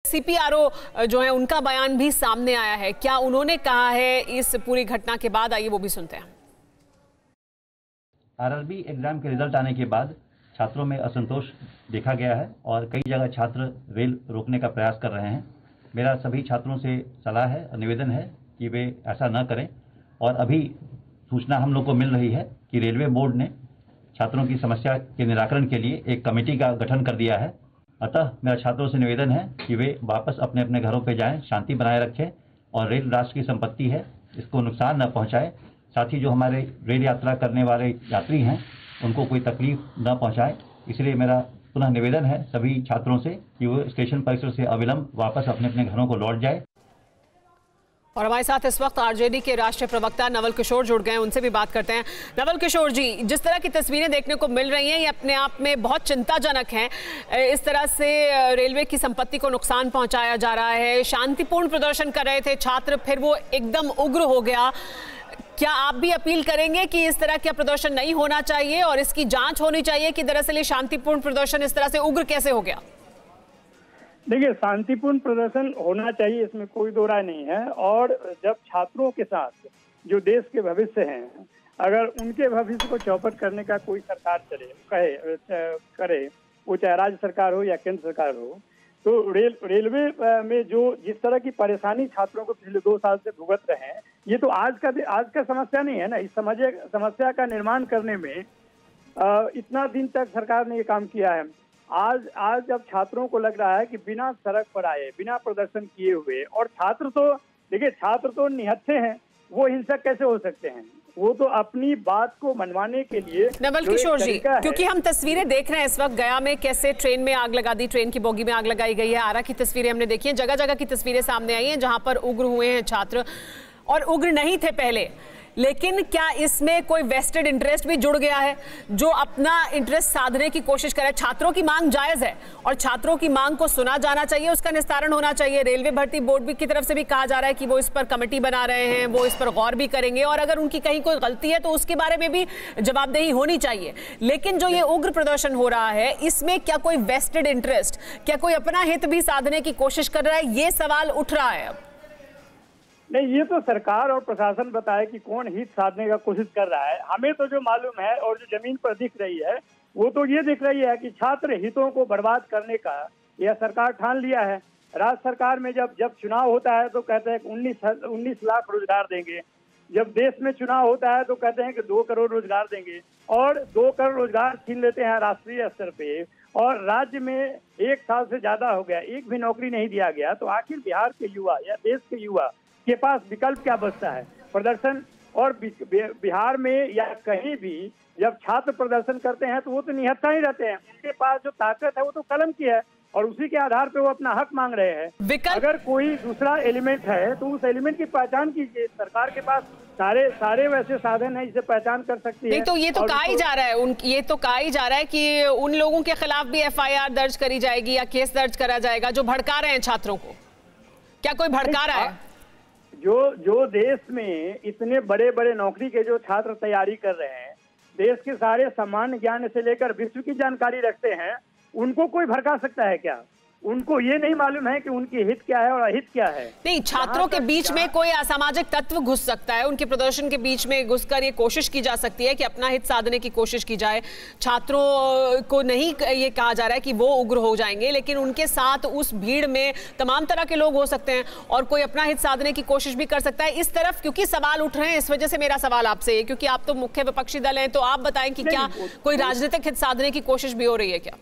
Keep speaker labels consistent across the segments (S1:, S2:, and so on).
S1: CPRO जो है उनका बयान भी सामने आया है। क्या उन्होंने कहा है इस पूरी घटना के बाद, आइए वो भी सुनते हैं।
S2: आरआरबी एग्जाम के रिजल्ट आने के बाद छात्रों में असंतोष देखा गया है और कई जगह छात्र रेल रोकने का प्रयास कर रहे हैं। मेरा सभी छात्रों से सलाह है और निवेदन है कि वे ऐसा न करें। और अभी सूचना हम लोग को मिल रही है कि रेलवे बोर्ड ने छात्रों की समस्या के निराकरण के लिए एक कमेटी का गठन कर दिया है। अतः मेरा छात्रों से निवेदन है कि वे वापस अपने अपने घरों पर जाएं, शांति बनाए रखें और रेल राष्ट्र की संपत्ति है, इसको नुकसान न पहुंचाए। साथ ही जो हमारे रेल यात्रा करने वाले यात्री हैं उनको कोई तकलीफ न पहुंचाए। इसलिए मेरा पुनः निवेदन है सभी छात्रों से कि वो स्टेशन परिसर से अविलंब वापस अपने अपने घरों को लौट जाए।
S1: और हमारे साथ इस वक्त आरजेडी के राष्ट्रीय प्रवक्ता नवल किशोर जुड़ गए हैं, उनसे भी बात करते हैं। नवल किशोर जी, जिस तरह की तस्वीरें देखने को मिल रही हैं ये अपने आप में बहुत चिंताजनक हैं। इस तरह से रेलवे की संपत्ति को नुकसान पहुंचाया जा रहा है। शांतिपूर्ण प्रदर्शन कर रहे थे छात्र, फिर वो एकदम उग्र हो गया। क्या आप भी अपील करेंगे कि इस तरह का प्रदर्शन नहीं होना चाहिए और इसकी जांच होनी चाहिए कि दरअसल ये शांतिपूर्ण प्रदर्शन इस तरह से उग्र कैसे हो गया?
S3: देखिए, शांतिपूर्ण प्रदर्शन होना चाहिए, इसमें कोई दो राय नहीं है। और जब छात्रों के साथ जो देश के भविष्य हैं, अगर उनके भविष्य को चौपट करने का कोई सरकार करे, वो चाहे राज्य सरकार हो या केंद्र सरकार हो, तो रेलवे में जो जिस तरह की परेशानी छात्रों को पिछले 2 साल से भुगत रहे हैं, ये तो आज का समस्या नहीं है ना। इस समस्या का निर्माण करने में इतना दिन तक सरकार ने ये काम किया है। आज जब छात्रों को लग रहा है कि बिना सड़क पर आए, बिना प्रदर्शन किए हुए, और छात्र तो निहत्थे हैं, वो हिंसक कैसे हो सकते हैं? वो तो अपनी बात को मनवाने के लिए।
S1: नवल किशोर जी, क्योंकि हम तस्वीरें देख रहे हैं इस वक्त गया में कैसे ट्रेन में आग लगा दी, ट्रेन की बोगी में आग लगाई गई है। आरा की तस्वीरें हमने देखी हैं, जगह जगह की तस्वीरें सामने आई हैं जहां पर उग्र हुए हैं छात्र, और उग्र नहीं थे पहले। लेकिन क्या इसमें कोई वेस्टेड इंटरेस्ट भी जुड़ गया है जो अपना इंटरेस्ट साधने की कोशिश करे? छात्रों की मांग जायज है और छात्रों की मांग को सुना जाना चाहिए, उसका निस्तारण होना चाहिए। रेलवे भर्ती बोर्ड की तरफ से भी कहा जा रहा है कि वो इस पर कमेटी बना रहे हैं, वो इस पर गौर भी करेंगे और अगर उनकी कहीं कोई गलती है तो उसके बारे में भी जवाबदेही होनी चाहिए। लेकिन जो ये उग्र प्रदर्शन हो रहा है, इसमें क्या कोई वेस्टेड इंटरेस्ट, क्या कोई अपना हित भी साधने की कोशिश कर रहा है? ये सवाल उठ रहा है अब।
S3: नहीं, ये तो सरकार और प्रशासन बताए कि कौन हित साधने का कोशिश कर रहा है। हमें तो जो मालूम है और जो जमीन पर दिख रही है वो तो ये दिख रही है कि छात्र हितों को बर्बाद करने का यह सरकार ठान लिया है। राज्य सरकार में जब चुनाव होता है तो कहते हैं कि 19 लाख रोजगार देंगे। जब देश में चुनाव होता है तो कहते हैं कि 2 करोड़ रोजगार देंगे, और 2 करोड़ रोजगार छीन लेते हैं राष्ट्रीय स्तर पे। और राज्य में 1 साल से ज्यादा हो गया, एक भी नौकरी नहीं दिया गया। तो आखिर बिहार के युवा या देश के युवा के पास विकल्प क्या बचता है? प्रदर्शन। और बिहार में या कहीं भी जब छात्र प्रदर्शन करते हैं तो वो तो निहत्था ही रहते हैं। उनके पास जो ताकत है वो तो कलम की है और उसी के आधार पे वो अपना हक मांग रहे हैं। अगर कोई दूसरा एलिमेंट है तो उस एलिमेंट की पहचान कीजिए। सरकार के पास सारे वैसे साधन है जिसे पहचान कर सकती है।
S1: नहीं तो ये तो कहा ही जा रहा है, ये तो कहा ही जा रहा है कि उन लोगों के खिलाफ भी FIR दर्ज करी जाएगी या केस दर्ज करा जाएगा जो भड़का रहे हैं छात्रों को। क्या कोई भड़का रहा है?
S3: जो देश में इतने बड़े बड़े नौकरी के जो छात्र तैयारी कर रहे हैं, देश के सारे सामान्य ज्ञान से लेकर विश्व की जानकारी रखते हैं, उनको कोई भड़का सकता है क्या? उनको ये नहीं मालूम है कि उनकी हित क्या है और अहित क्या है? नहीं,
S1: छात्रों के बीच में कोई असामाजिक तत्व घुस सकता है, उनके प्रदर्शन के बीच में घुसकर ये कोशिश की जा सकती है कि अपना हित साधने की कोशिश की जाए। छात्रों को नहीं ये कहा जा रहा है कि वो उग्र हो जाएंगे, लेकिन उनके साथ उस भीड़ में तमाम तरह के लोग हो सकते हैं और कोई अपना हित साधने की कोशिश भी कर सकता है। इस तरफ क्योंकि सवाल उठ रहे हैं, इस वजह से मेरा सवाल आपसे है, क्योंकि आप तो मुख्य विपक्षी दल हैं, तो आप बताएं कि क्या कोई राजनीतिक हित साधने की कोशिश भी हो रही है क्या?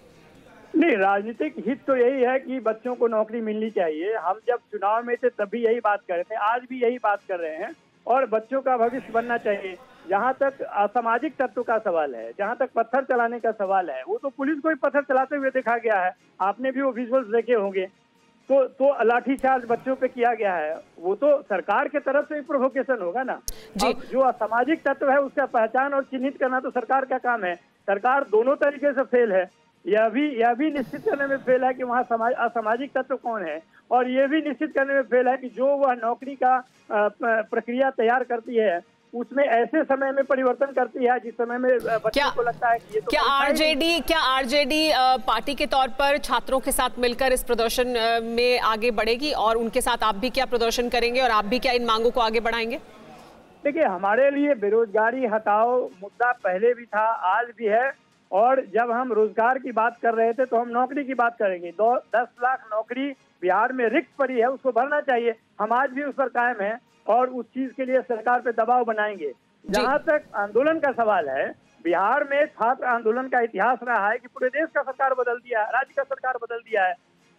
S3: नहीं, राजनीतिक हित तो यही है कि बच्चों को नौकरी मिलनी चाहिए। हम जब चुनाव में थे तभी यही बात कर रहे थे, आज भी यही बात कर रहे हैं, और बच्चों का भविष्य बनना चाहिए। जहाँ तक असामाजिक तत्व का सवाल है, जहाँ तक पत्थर चलाने का सवाल है, वो तो पुलिस को ही पत्थर चलाते हुए देखा गया है। आपने भी वो विजुअल्स देखे होंगे। तो लाठीचार्ज बच्चों पे किया गया है, वो तो सरकार के तरफ से प्रोवोकेशन होगा ना। जो असामाजिक तत्व है उसका पहचान और चिन्हित करना तो सरकार का काम है। सरकार दोनों तरीके से फेल है। यह भी निश्चित करने में फेल है कि वहाँ असामाजिक तत्व कौन है, और यह भी निश्चित करने में फेल है कि जो वह नौकरी का प्रक्रिया तैयार करती है उसमें ऐसे समय में परिवर्तन करती है जिस समय में बच्चों को लगता है कि ये तो
S1: क्या आरजेडी पार्टी के तौर पर छात्रों के साथ मिलकर इस प्रदर्शन में आगे बढ़ेगी और उनके साथ आप भी क्या प्रदर्शन करेंगे और आप भी क्या इन मांगों को आगे बढ़ाएंगे?
S3: देखिए, हमारे लिए बेरोजगारी हटाओ मुद्दा पहले भी था, आज भी है। और जब हम रोजगार की बात कर रहे थे तो हम नौकरी की बात करेंगे। 10 लाख नौकरी बिहार में रिक्त पड़ी है, उसको भरना चाहिए। हम आज भी उस पर कायम हैं और उस चीज के लिए सरकार पे दबाव बनाएंगे। जहां तक आंदोलन का सवाल है, बिहार में छात्र आंदोलन का इतिहास रहा है कि पूरे देश का सरकार बदल दिया है, राज्य का सरकार बदल दिया है।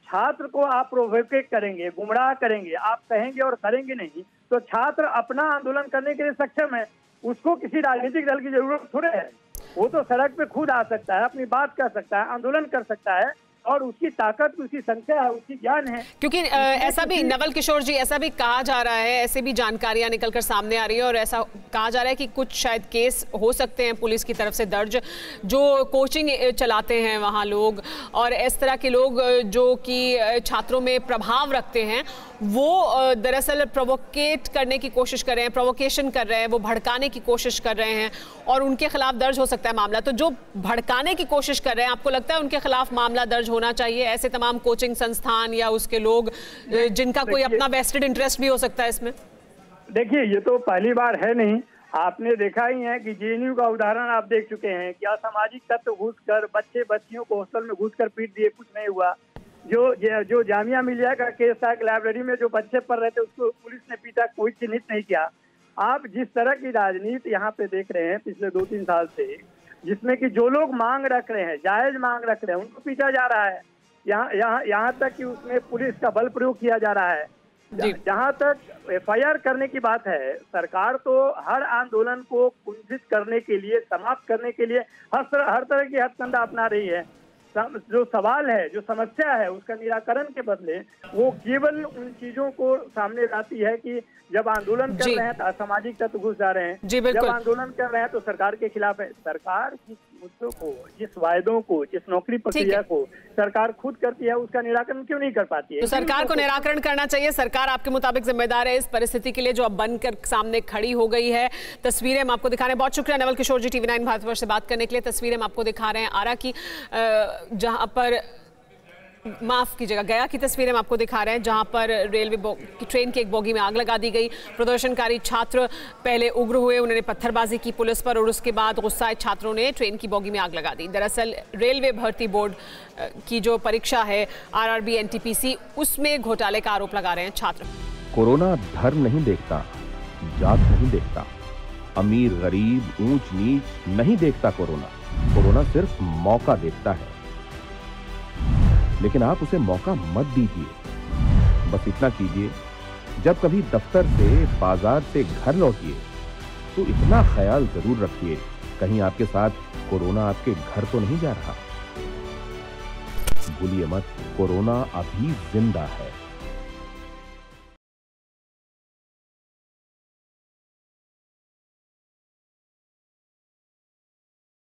S3: छात्र को आप प्रोवोकेट करेंगे, गुमराह करेंगे, आप कहेंगे और करेंगे नहीं, तो छात्र अपना आंदोलन करने के लिए सक्षम है। उसको किसी राजनीतिक दल की जरूरत थोड़े है। वो तो सड़क पे खुद आ सकता है, अपनी बात कर सकता है, आंदोलन कर सकता है और उसकी ताकत, उसकी संख्या है, उसकी ज्ञान है।
S1: क्योंकि ऐसा भी नवल किशोर जी, ऐसा भी कहा जा रहा है, ऐसे भी जानकारियां निकलकर सामने आ रही है और ऐसा कहा जा रहा है कि कुछ शायद केस हो सकते हैं पुलिस की तरफ से दर्ज, जो कोचिंग चलाते हैं वहां लोग और इस तरह के लोग जो कि छात्रों में प्रभाव रखते हैं, वो दरअसल प्रोवोकेट करने की कोशिश कर रहे हैं, प्रोवोकेशन कर रहे हैं, वो भड़काने की कोशिश कर रहे हैं और उनके खिलाफ दर्ज हो सकता है मामला। तो जो भड़काने की कोशिश कर रहे हैं, आपको लगता है उनके खिलाफ मामला दर्ज होना चाहिए? ऐसे तमाम कोचिंग संस्थान या उसके लोग जिनका कोई अपना वेस्टेड इंटरेस्ट भी हो सकता है इसमें?
S3: देखिए, ये तो पहली बार है नहीं, आपने देखा ही है कि जेएनयू का उदाहरण आप देख चुके हैं कि असामाजिक तत्व घुसकर बच्चियों को हॉस्टल में घुसकर पीट दिए, कुछ नहीं हुआ। जो जामिया मिलिया का केस था, लाइब्रेरी में जो बच्चे पढ़ रहे थे उसको पुलिस ने पीटा, कोई चिन्हित नहीं किया। आप जिस तरह की राजनीति यहाँ पे देख रहे हैं पिछले 2-3 साल से, जिसमें कि जो लोग मांग रख रहे हैं, जायज मांग रख रहे हैं, उनको पीटा जा रहा है। यहाँ तक कि उसमें पुलिस का बल प्रयोग किया जा रहा है। जहाँ तक FIR करने की बात है, सरकार तो हर आंदोलन को कुंठित करने के लिए, समाप्त करने के लिए हर तरह की हथकंडा अपना रही है। जो सवाल है, जो समस्या है, उसका निराकरण के बदले वो केवल उन चीजों को सामने लाती है कि जब आंदोलन कर रहे हैं तो असामाजिक तत्व घुस जा रहे हैं, जब आंदोलन कर रहे हैं तो सरकार के खिलाफ है। सरकार जिस मुद्दों को, जिस वायदों को, जिस नौकरी प्रक्रिया को सरकार खुद करती है, उसका निराकरण क्यों नहीं कर पाती है?
S1: तो सरकार को निराकरण करना चाहिए। सरकार आपके मुताबिक जिम्मेदार है इस परिस्थिति के लिए जो अब बनकर सामने खड़ी हो गई है। तस्वीरें हम आपको दिखा रहे हैं। बहुत शुक्रिया नवल किशोर जी, TV9 भारतवर्ष से बात करने के लिए। तस्वीरें हम आपको दिखा रहे हैं आरा की, जहां पर माफ कीजिएगा, गया की तस्वीरें हम आपको दिखा रहे हैं, जहां पर ट्रेन की एक बोगी में आग लगा दी गई। प्रदर्शनकारी छात्र पहले उग्र हुए, उन्होंने पत्थरबाजी की पुलिस पर और उसके बाद गुस्साए छात्रों ने ट्रेन की बोगी में आग लगा दी। दरअसल रेलवे भर्ती बोर्ड की जो परीक्षा है RRB NTPC, उसमें घोटाले का आरोप लगा रहे हैं छात्र।
S4: कोरोना धर्म नहीं देखता, जात नहीं देखता, अमीर गरीब ऊंच नीच नहीं देखता। कोरोना सिर्फ मौका देखता है, लेकिन आप उसे मौका मत दीजिए। बस इतना कीजिए, जब कभी दफ्तर से, बाजार से घर लौटिए तो इतना ख्याल जरूर रखिए, कहीं आपके साथ कोरोना आपके घर तो नहीं जा रहा। भूलिए मत, कोरोना अभी जिंदा है।